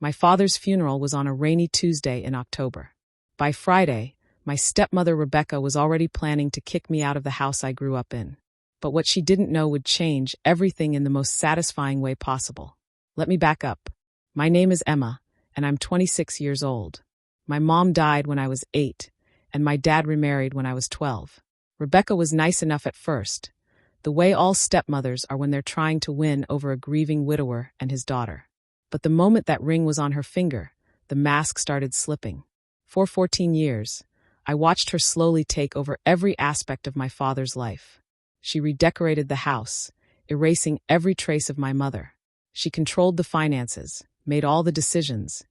My father's funeral was on a rainy Tuesday in October. By Friday, my stepmother Rebecca was already planning to kick me out of the house I grew up in. But what she didn't know would change everything in the most satisfying way possible. Let me back up. My name is Emma, and I'm 26 years old. My mom died when I was 8, and my dad remarried when I was 12. Rebecca was nice enough at first, the way all stepmothers are when they're trying to win over a grieving widower and his daughter. But the moment that ring was on her finger, the mask started slipping. For 14 years, I watched her slowly take over every aspect of my father's life. She redecorated the house, erasing every trace of my mother. She controlled the finances, made all the decisions,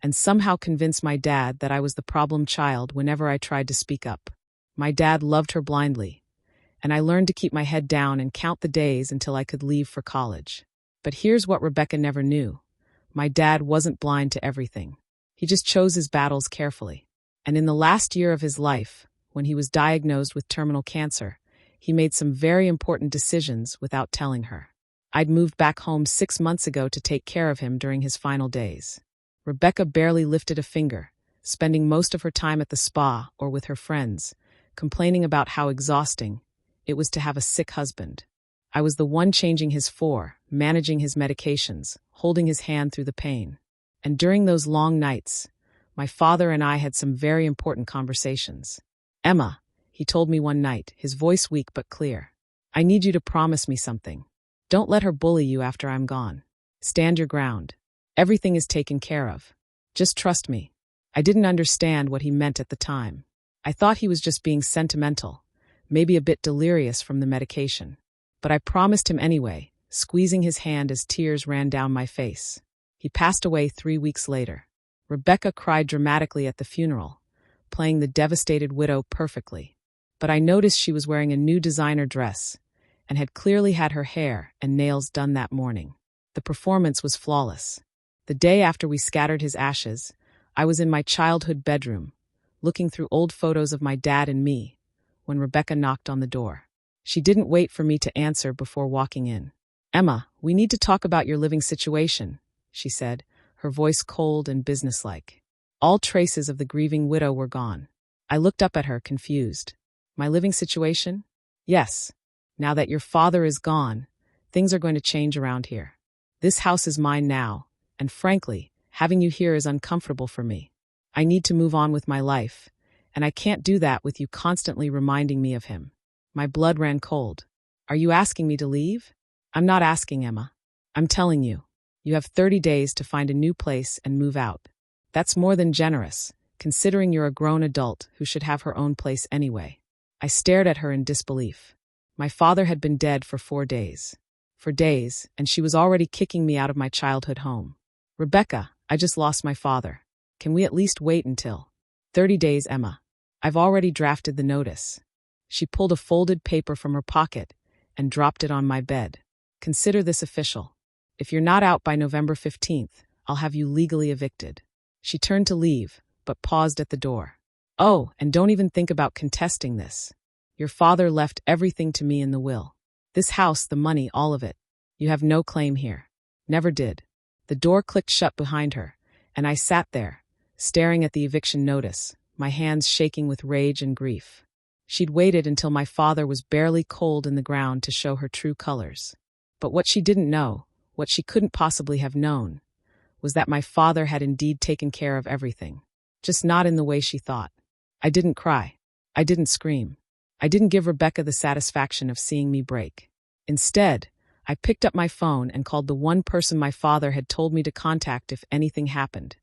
and somehow convinced my dad that I was the problem child whenever I tried to speak up. My dad loved her blindly, and I learned to keep my head down and count the days until I could leave for college. But here's what Rebecca never knew. My dad wasn't blind to everything. He just chose his battles carefully. And in the last year of his life, when he was diagnosed with terminal cancer, he made some very important decisions without telling her. I'd moved back home 6 months ago to take care of him during his final days. Rebecca barely lifted a finger, spending most of her time at the spa or with her friends, complaining about how exhausting it was to have a sick husband. I was the one changing his managing his medications, holding his hand through the pain. And during those long nights, my father and I had some very important conversations. Emma, he told me one night, his voice weak but clear. I need you to promise me something. Don't let her bully you after I'm gone. Stand your ground. Everything is taken care of. Just trust me. I didn't understand what he meant at the time. I thought he was just being sentimental, maybe a bit delirious from the medication. But I promised him anyway, squeezing his hand as tears ran down my face. He passed away 3 weeks later. Rebecca cried dramatically at the funeral, playing the devastated widow perfectly. But I noticed she was wearing a new designer dress and had clearly had her hair and nails done that morning. The performance was flawless. The day after we scattered his ashes, I was in my childhood bedroom, looking through old photos of my dad and me, when Rebecca knocked on the door. She didn't wait for me to answer before walking in. Emma, we need to talk about your living situation, she said, her voice cold and businesslike. All traces of the grieving widow were gone. I looked up at her, confused. My living situation? Yes. Now that your father is gone, things are going to change around here. This house is mine now, and frankly, having you here is uncomfortable for me. I need to move on with my life, and I can't do that with you constantly reminding me of him. My blood ran cold. Are you asking me to leave? I'm not asking, Emma. I'm telling you. You have 30 days to find a new place and move out. That's more than generous, considering you're a grown adult who should have her own place anyway. I stared at her in disbelief. My father had been dead for 4 days. For days, and she was already kicking me out of my childhood home. Rebecca, I just lost my father. Can we at least wait until 30 days, Emma? I've already drafted the notice. She pulled a folded paper from her pocket and dropped it on my bed. Consider this official. If you're not out by November 15th, I'll have you legally evicted. She turned to leave, but paused at the door. Oh, and don't even think about contesting this. Your father left everything to me in the will. This house, the money, all of it. You have no claim here. Never did. The door clicked shut behind her, and I sat there, staring at the eviction notice, my hands shaking with rage and grief. She'd waited until my father was barely cold in the ground to show her true colors. But what she didn't know, what she couldn't possibly have known, was that my father had indeed taken care of everything, just not in the way she thought. I didn't cry. I didn't scream. I didn't give Rebecca the satisfaction of seeing me break. Instead, I picked up my phone and called the one person my father had told me to contact if anything happened.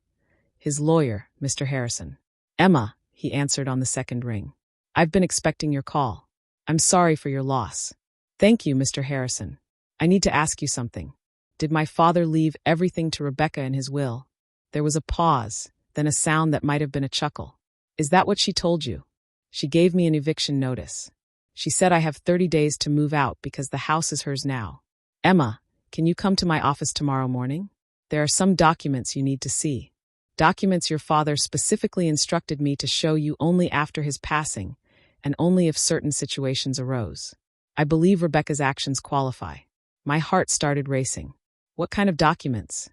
His lawyer, Mr. Harrison. Emma, he answered on the second ring. I've been expecting your call. I'm sorry for your loss. Thank you, Mr. Harrison. I need to ask you something. Did my father leave everything to Rebecca in his will? There was a pause, then a sound that might have been a chuckle. Is that what she told you? She gave me an eviction notice. She said I have 30 days to move out because the house is hers now. Emma, can you come to my office tomorrow morning? There are some documents you need to see. Documents your father specifically instructed me to show you only after his passing, and only if certain situations arose. I believe Rebecca's actions qualify. My heart started racing. What kind of documents?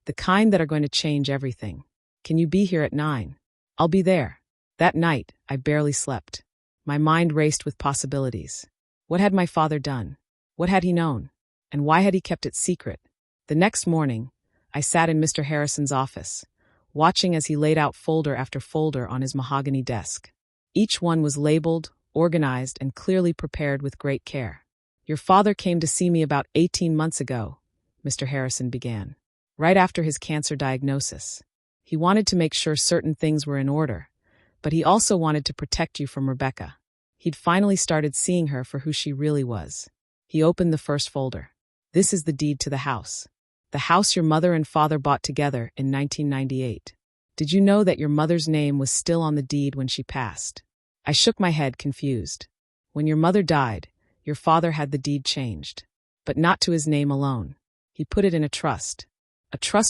The kind that are going to change everything. Can you be here at 9? I'll be there. That night, I barely slept. My mind raced with possibilities. What had my father done? What had he known? And why had he kept it secret? The next morning, I sat in Mr. Harrison's office, watching as he laid out folder after folder on his mahogany desk. Each one was labeled, organized, and clearly prepared with great care. Your father came to see me about 18 months ago, Mr. Harrison began, right after his cancer diagnosis. He wanted to make sure certain things were in order, but he also wanted to protect you from Rebecca. He'd finally started seeing her for who she really was. He opened the first folder. This is the deed to the house. The house your mother and father bought together in 1998. Did you know that your mother's name was still on the deed when she passed? I shook my head, confused. When your mother died, your father had the deed changed. But not to his name alone. He put it in a trust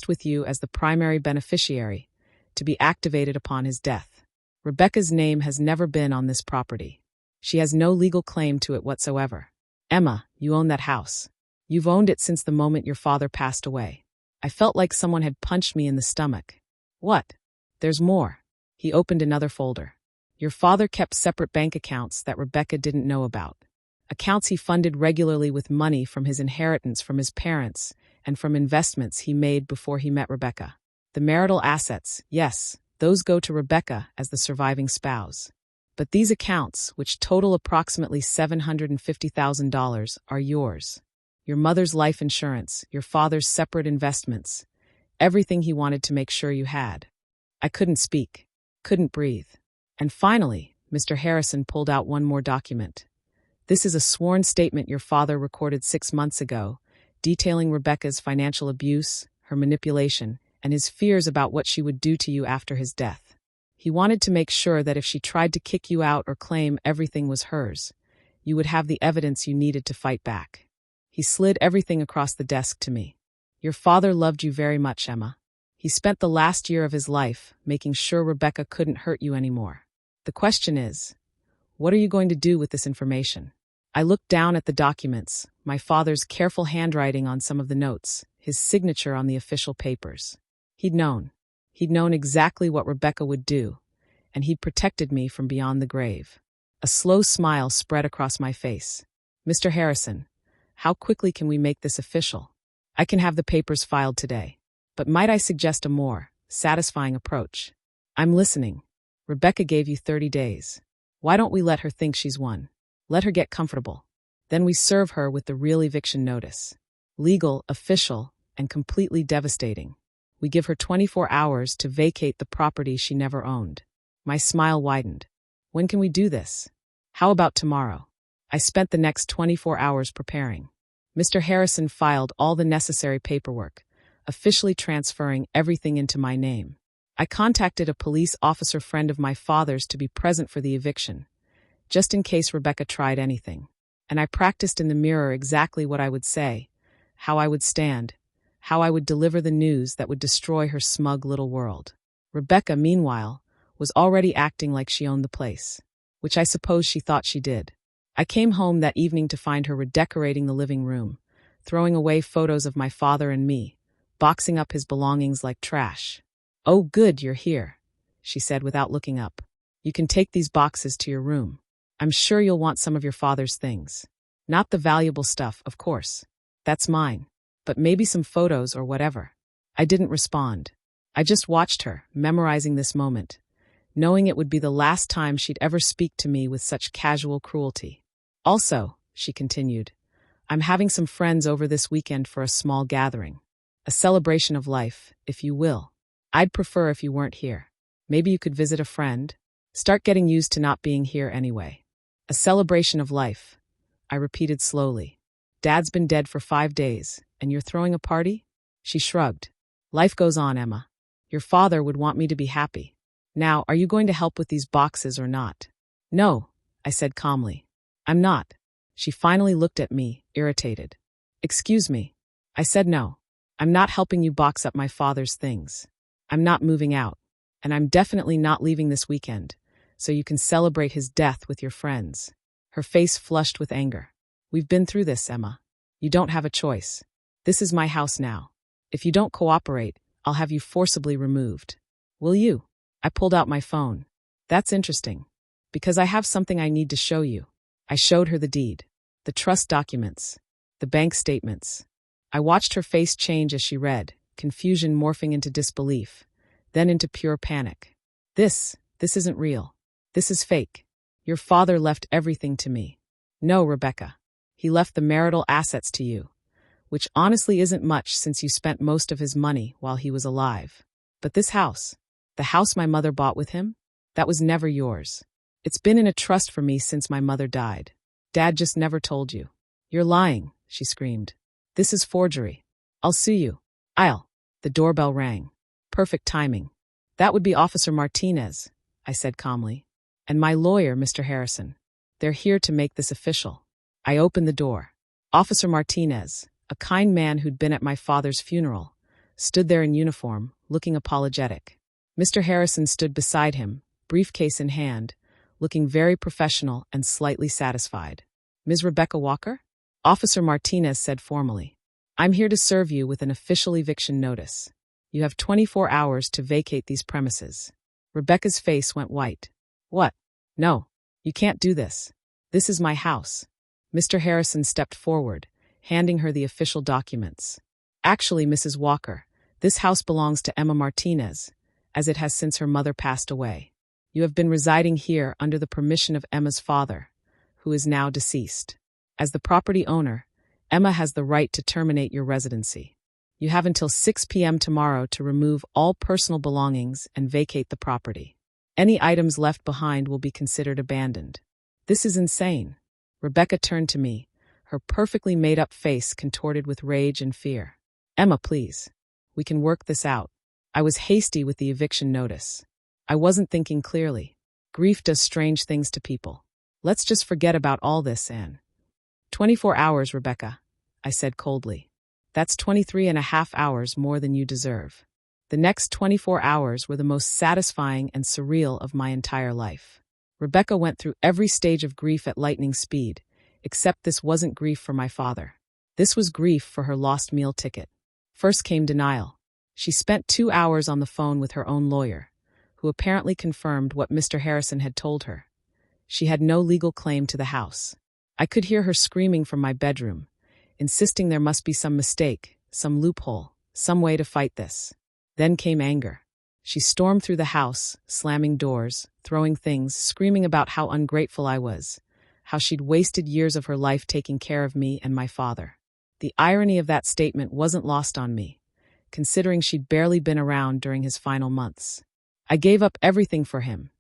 with you as the primary beneficiary, to be activated upon his death. Rebecca's name has never been on this property. She has no legal claim to it whatsoever. Emma, you own that house. You've owned it since the moment your father passed away. I felt like someone had punched me in the stomach. What? There's more. He opened another folder. Your father kept separate bank accounts that Rebecca didn't know about. Accounts he funded regularly with money from his inheritance from his parents and from investments he made before he met Rebecca. The marital assets, yes, those go to Rebecca as the surviving spouse. But these accounts, which total approximately $750,000, are yours. Your mother's life insurance, your father's separate investments, everything he wanted to make sure you had. I couldn't speak, couldn't breathe. And finally, Mr. Harrison pulled out one more document. This is a sworn statement your father recorded 6 months ago, detailing Rebecca's financial abuse, her manipulation, and his fears about what she would do to you after his death. He wanted to make sure that if she tried to kick you out or claim everything was hers, you would have the evidence you needed to fight back. He slid everything across the desk to me. Your father loved you very much, Emma. He spent the last year of his life making sure Rebecca couldn't hurt you anymore. The question is, what are you going to do with this information? I looked down at the documents, my father's careful handwriting on some of the notes, his signature on the official papers. He'd known exactly what Rebecca would do, and he'd protected me from beyond the grave. A slow smile spread across my face. Mr. Harrison, how quickly can we make this official? I can have the papers filed today, but might I suggest a more satisfying approach? I'm listening. Rebecca gave you 30 days. Why don't we let her think she's won? Let her get comfortable. Then we serve her with the real eviction notice. Legal, official, and completely devastating. We give her 24 hours to vacate the property she never owned. My smile widened. When can we do this? How about tomorrow? I spent the next 24 hours preparing. Mr. Harrison filed all the necessary paperwork, officially transferring everything into my name. I contacted a police officer friend of my father's to be present for the eviction, just in case Rebecca tried anything. And I practiced in the mirror exactly what I would say, how I would stand, how I would deliver the news that would destroy her smug little world. Rebecca, meanwhile, was already acting like she owned the place, which I suppose she thought she did. I came home that evening to find her redecorating the living room, throwing away photos of my father and me, boxing up his belongings like trash. "Oh, good, you're here," she said without looking up. "You can take these boxes to your room. I'm sure you'll want some of your father's things. Not the valuable stuff, of course. That's mine. But maybe some photos or whatever." I didn't respond. I just watched her, memorizing this moment, knowing it would be the last time she'd ever speak to me with such casual cruelty. "Also," she continued, "I'm having some friends over this weekend for a small gathering. A celebration of life, if you will. I'd prefer if you weren't here. Maybe you could visit a friend. Start getting used to not being here anyway." "A celebration of life," I repeated slowly. "Dad's been dead for 5 days, and you're throwing a party?" She shrugged. "Life goes on, Emma. Your father would want me to be happy. Now, are you going to help with these boxes or not?" "No," I said calmly. "I'm not." She finally looked at me, irritated. "Excuse me." I said no. "I'm not helping you box up my father's things. I'm not moving out, and I'm definitely not leaving this weekend, so you can celebrate his death with your friends." Her face flushed with anger. "We've been through this, Emma. You don't have a choice. This is my house now. If you don't cooperate, I'll have you forcibly removed. Will you? I pulled out my phone. That's interesting. Because I have something I need to show you. I showed her the deed, the trust documents, the bank statements. I watched her face change as she read, confusion morphing into disbelief, then into pure panic. This isn't real. This is fake. Your father left everything to me. No, Rebecca. He left the marital assets to you, which honestly isn't much since you spent most of his money while he was alive. But this house, the house my mother bought with him, that was never yours. It's been in a trust for me since my mother died. Dad just never told you. You're lying, she screamed. This is forgery. I'll sue you. The doorbell rang. Perfect timing. That would be Officer Martinez, I said calmly. And my lawyer, Mr. Harrison. They're here to make this official. I opened the door. Officer Martinez, a kind man who'd been at my father's funeral, stood there in uniform, looking apologetic. Mr. Harrison stood beside him, briefcase in hand, looking very professional and slightly satisfied. Ms. Rebecca Walker? Officer Martinez said formally. I'm here to serve you with an official eviction notice. You have 24 hours to vacate these premises. Rebecca's face went white. What? No, you can't do this. This is my house. Mr. Harrison stepped forward, handing her the official documents. Actually, Mrs. Walker, this house belongs to Emma Martinez, as it has since her mother passed away. You have been residing here under the permission of Emma's father, who is now deceased. As the property owner, Emma has the right to terminate your residency. You have until 6 p.m. tomorrow to remove all personal belongings and vacate the property. Any items left behind will be considered abandoned. This is insane. Rebecca turned to me, her perfectly made-up face contorted with rage and fear. Emma, please. We can work this out. I was hasty with the eviction notice. I wasn't thinking clearly. Grief does strange things to people. Let's just forget about all this, Anne. 24 hours, Rebecca, I said coldly. That's 23.5 hours more than you deserve. The next 24 hours were the most satisfying and surreal of my entire life. Rebecca went through every stage of grief at lightning speed, except this wasn't grief for my father. This was grief for her lost meal ticket. First came denial. She spent 2 hours on the phone with her own lawyer, who apparently confirmed what Mr. Harrison had told her. She had no legal claim to the house. I could hear her screaming from my bedroom, insisting there must be some mistake, some loophole, some way to fight this. Then came anger. She stormed through the house, slamming doors, throwing things, screaming about how ungrateful I was, how she'd wasted years of her life taking care of me and my father. The irony of that statement wasn't lost on me, considering she'd barely been around during his final months. I gave up everything for him.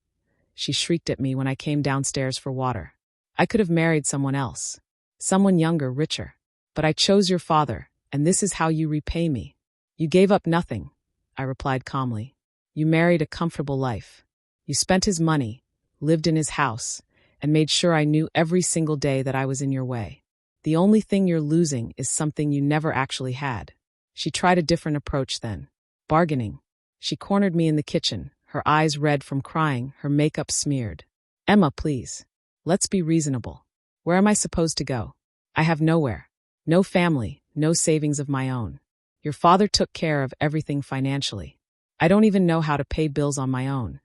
She shrieked at me when I came downstairs for water. I could have married someone else, someone younger, richer. But I chose your father, and this is how you repay me. You gave up nothing, I replied calmly. You married a comfortable life. You spent his money, lived in his house, and made sure I knew every single day that I was in your way. The only thing you're losing is something you never actually had. She tried a different approach then. Bargaining. She cornered me in the kitchen, her eyes red from crying, her makeup smeared. Emma, please. Let's be reasonable. Where am I supposed to go? I have nowhere. No family, no savings of my own. Your father took care of everything financially. I don't even know how to pay bills on my own.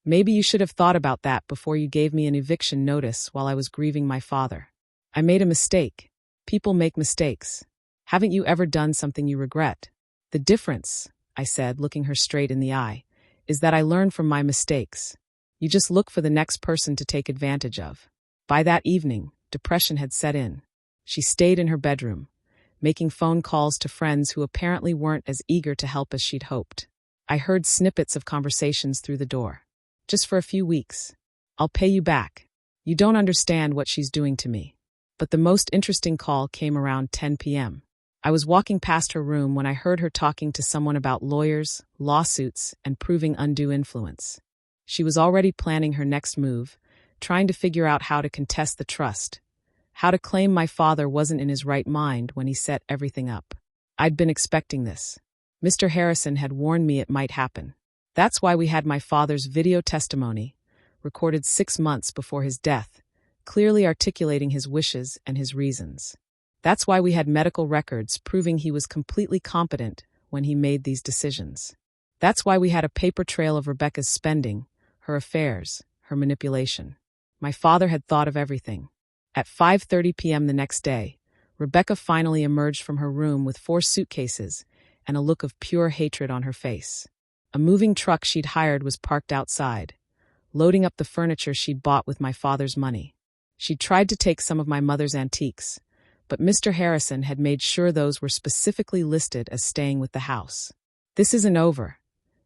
Maybe you should have thought about that before you gave me an eviction notice while I was grieving my father. I made a mistake. People make mistakes. Haven't you ever done something you regret? The difference, I said, looking her straight in the eye, is that I learn from my mistakes. You just look for the next person to take advantage of. By that evening, depression had set in. She stayed in her bedroom, making phone calls to friends who apparently weren't as eager to help as she'd hoped. I heard snippets of conversations through the door. Just for a few weeks. I'll pay you back. You don't understand what she's doing to me. But the most interesting call came around 10 p.m. I was walking past her room when I heard her talking to someone about lawyers, lawsuits, and proving undue influence. She was already planning her next move, trying to figure out how to contest the trust, how to claim my father wasn't in his right mind when he set everything up. I'd been expecting this. Mr. Harrison had warned me it might happen. That's why we had my father's video testimony, recorded 6 months before his death, clearly articulating his wishes and his reasons. That's why we had medical records proving he was completely competent when he made these decisions. That's why we had a paper trail of Rebecca's spending, her affairs, her manipulation. My father had thought of everything. At 5:30 p.m. the next day, Rebecca finally emerged from her room with 4 suitcases and a look of pure hatred on her face. A moving truck she'd hired was parked outside, loading up the furniture she'd bought with my father's money. She'd tried to take some of my mother's antiques, but Mr. Harrison had made sure those were specifically listed as staying with the house. "This isn't over,"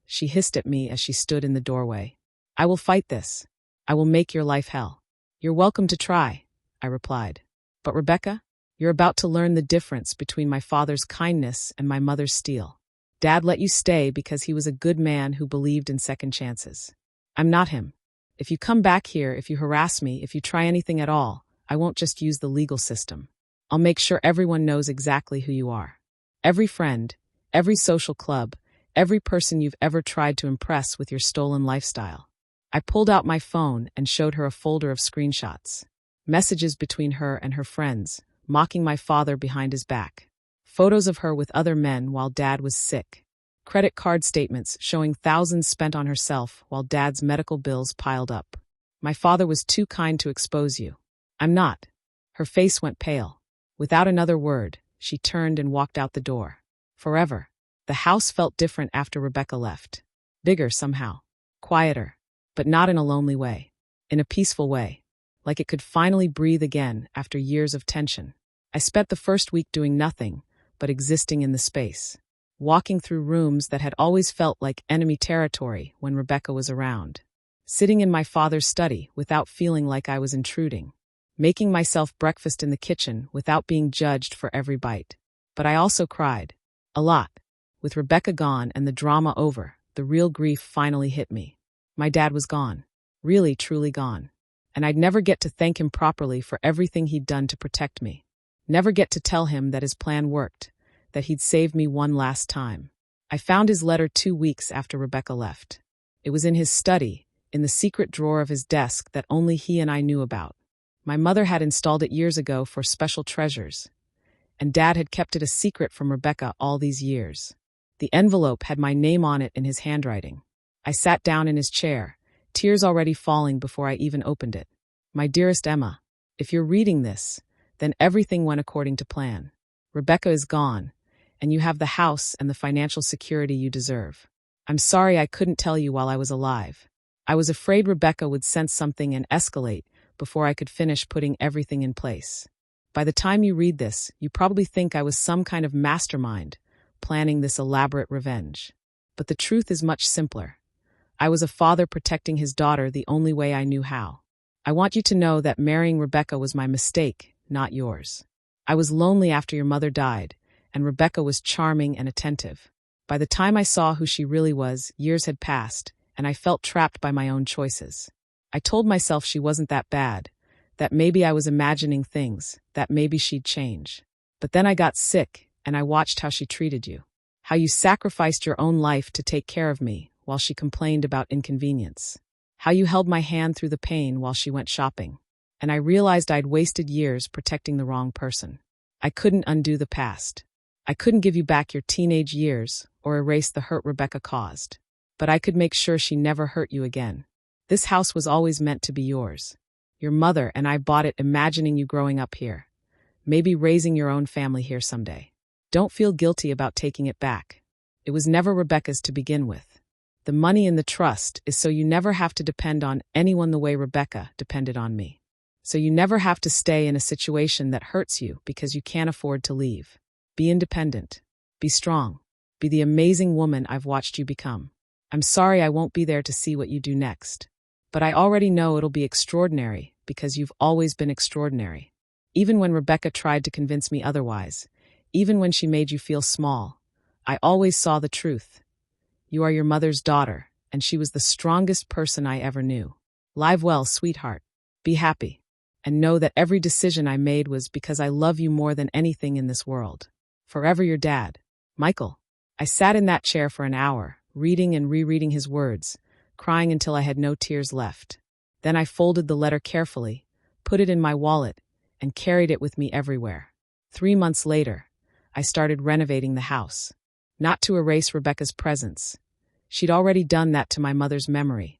she hissed at me as she stood in the doorway. "I will fight this. I will make your life hell." "You're welcome to try," I replied. "But Rebecca, you're about to learn the difference between my father's kindness and my mother's steel. Dad let you stay because he was a good man who believed in second chances. I'm not him. If you come back here, if you harass me, if you try anything at all, I won't just use the legal system. I'll make sure everyone knows exactly who you are. Every friend, every social club, every person you've ever tried to impress with your stolen lifestyle." I pulled out my phone and showed her a folder of screenshots. Messages between her and her friends, mocking my father behind his back. Photos of her with other men while Dad was sick. Credit card statements showing thousands spent on herself while Dad's medical bills piled up. "My father was too kind to expose you." "I'm not." Her face went pale. Without another word, she turned and walked out the door. Forever. The house felt different after Rebecca left. Bigger somehow. Quieter. But not in a lonely way. In a peaceful way. Like it could finally breathe again after years of tension. I spent the first week doing nothing but existing in the space. Walking through rooms that had always felt like enemy territory when Rebecca was around. Sitting in my father's study without feeling like I was intruding. Making myself breakfast in the kitchen without being judged for every bite. But I also cried. A lot. With Rebecca gone and the drama over, the real grief finally hit me. My dad was gone. Really, truly gone. And I'd never get to thank him properly for everything he'd done to protect me. Never get to tell him that his plan worked, that he'd saved me one last time. I found his letter 2 weeks after Rebecca left. It was in his study, in the secret drawer of his desk that only he and I knew about. My mother had installed it years ago for special treasures, and Dad had kept it a secret from Rebecca all these years. The envelope had my name on it in his handwriting. I sat down in his chair, tears already falling before I even opened it. "My dearest Emma, if you're reading this, then everything went according to plan. Rebecca is gone, and you have the house and the financial security you deserve. I'm sorry I couldn't tell you while I was alive. I was afraid Rebecca would sense something and escalate before I could finish putting everything in place. By the time you read this, you probably think I was some kind of mastermind planning this elaborate revenge. But the truth is much simpler. I was a father protecting his daughter the only way I knew how. I want you to know that marrying Rebecca was my mistake, not yours. I was lonely after your mother died, and Rebecca was charming and attentive. By the time I saw who she really was, years had passed, and I felt trapped by my own choices. I told myself she wasn't that bad, that maybe I was imagining things, that maybe she'd change. But then I got sick, and I watched how she treated you. How you sacrificed your own life to take care of me, while she complained about inconvenience. How you held my hand through the pain while she went shopping. And I realized I'd wasted years protecting the wrong person. I couldn't undo the past. I couldn't give you back your teenage years or erase the hurt Rebecca caused. But I could make sure she never hurt you again. This house was always meant to be yours. Your mother and I bought it imagining you growing up here. Maybe raising your own family here someday. Don't feel guilty about taking it back. It was never Rebecca's to begin with. The money in the trust is so you never have to depend on anyone the way Rebecca depended on me. So you never have to stay in a situation that hurts you because you can't afford to leave. Be independent. Be strong. Be the amazing woman I've watched you become. I'm sorry I won't be there to see what you do next. But I already know it'll be extraordinary because you've always been extraordinary. Even when Rebecca tried to convince me otherwise, even when she made you feel small, I always saw the truth. You are your mother's daughter, and she was the strongest person I ever knew. Live well, sweetheart. Be happy. And know that every decision I made was because I love you more than anything in this world. Forever your dad, Michael. I sat in that chair for an hour, reading and rereading his words, crying until I had no tears left. Then I folded the letter carefully, put it in my wallet, and carried it with me everywhere. 3 months later, I started renovating the house. not to erase Rebecca's presence. She'd already done that to my mother's memory,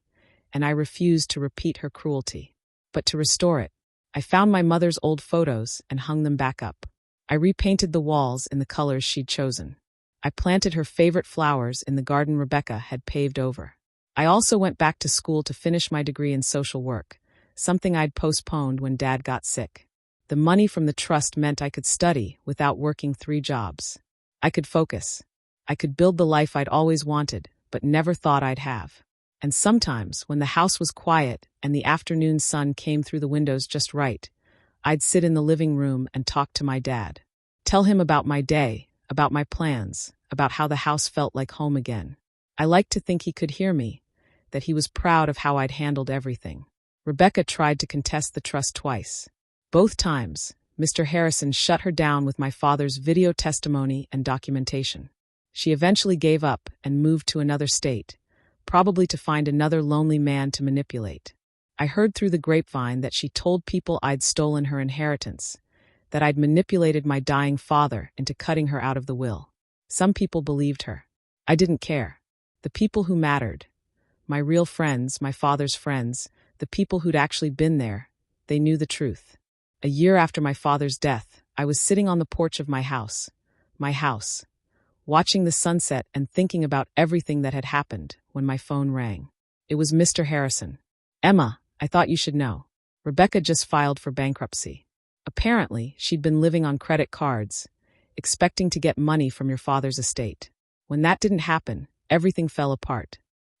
and I refused to repeat her cruelty. But to restore it, I found my mother's old photos and hung them back up. I repainted the walls in the colors she'd chosen. I planted her favorite flowers in the garden Rebecca had paved over. I also went back to school to finish my degree in social work, something I'd postponed when Dad got sick. The money from the trust meant I could study without working 3 jobs. I could focus. I could build the life I'd always wanted, but never thought I'd have. And sometimes, when the house was quiet and the afternoon sun came through the windows just right, I'd sit in the living room and talk to my dad. Tell him about my day, about my plans, about how the house felt like home again. I liked to think he could hear me, that he was proud of how I'd handled everything. Rebecca tried to contest the trust twice. Both times, Mr. Harrison shut her down with my father's video testimony and documentation. She eventually gave up and moved to another state, probably to find another lonely man to manipulate. I heard through the grapevine that she told people I'd stolen her inheritance, that I'd manipulated my dying father into cutting her out of the will. Some people believed her. I didn't care. The people who mattered, my real friends, my father's friends, the people who'd actually been there, they knew the truth. A year after my father's death, I was sitting on the porch of my house, watching the sunset and thinking about everything that had happened when my phone rang. It was Mr. Harrison. "Emma, I thought you should know. Rebecca just filed for bankruptcy. Apparently, she'd been living on credit cards, expecting to get money from your father's estate. When that didn't happen, everything fell apart.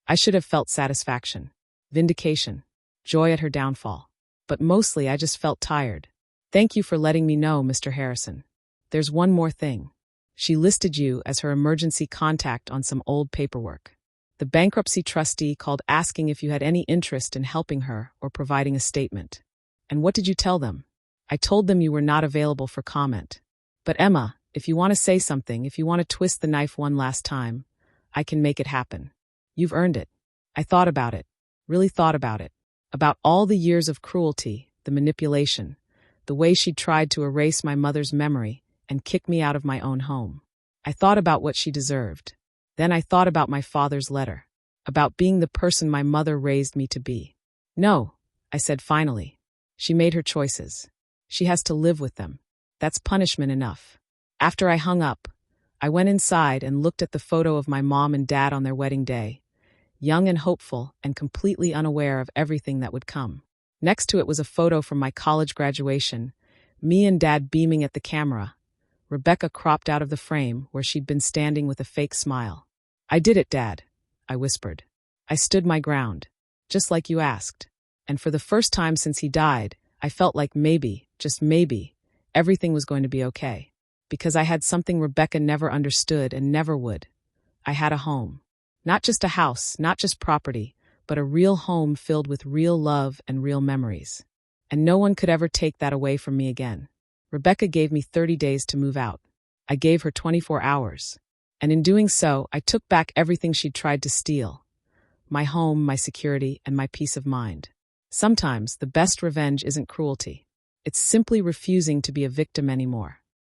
I should have felt satisfaction, vindication, joy at her downfall. But mostly I just felt tired. Thank you for letting me know, Mr. Harrison. There's one more thing. She listed you as her emergency contact on some old paperwork. The bankruptcy trustee called asking if you had any interest in helping her or providing a statement. And what did you tell them?" "I told them you were not available for comment. But Emma, if you want to say something, if you want to twist the knife one last time, I can make it happen. You've earned it." I thought about it, really thought about it. About all the years of cruelty, the manipulation, the way she'd tried to erase my mother's memory and kick me out of my own home. I thought about what she deserved. Then I thought about my father's letter, about being the person my mother raised me to be. "No," I said finally. "She made her choices. She has to live with them. That's punishment enough." After I hung up, I went inside and looked at the photo of my mom and dad on their wedding day, young and hopeful and completely unaware of everything that would come. Next to it was a photo from my college graduation, me and Dad beaming at the camera, Rebecca cropped out of the frame where she'd been standing with a fake smile. "I did it, Dad," I whispered. "I stood my ground, just like you asked. And for the first time since he died, I felt like maybe, just maybe, everything was going to be okay. Because I had something Rebecca never understood and never would. I had a home. Not just a house, not just property, but a real home filled with real love and real memories. And no one could ever take that away from me again. Rebecca gave me 30 days to move out. I gave her 24 hours. And in doing so, I took back everything she'd tried to steal. My home, my security, and my peace of mind. Sometimes the best revenge isn't cruelty. It's simply refusing to be a victim anymore.